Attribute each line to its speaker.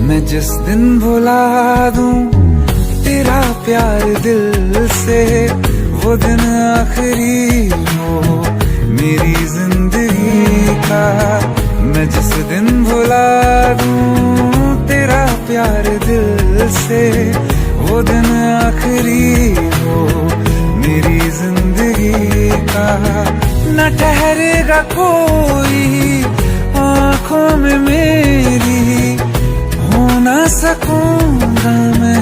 Speaker 1: मैं जिस दिन भुला दूं तेरा प्यार दिल से, वो दिन आखिरी हो मेरी जिंदगी का। मैं जिस दिन भुला दूं तेरा प्यार दिल से, वो दिन आखिरी हो मेरी जिंदगी का। न ठहरेगा कोई आँखों में मेरी, हो ना सकूंगा मैं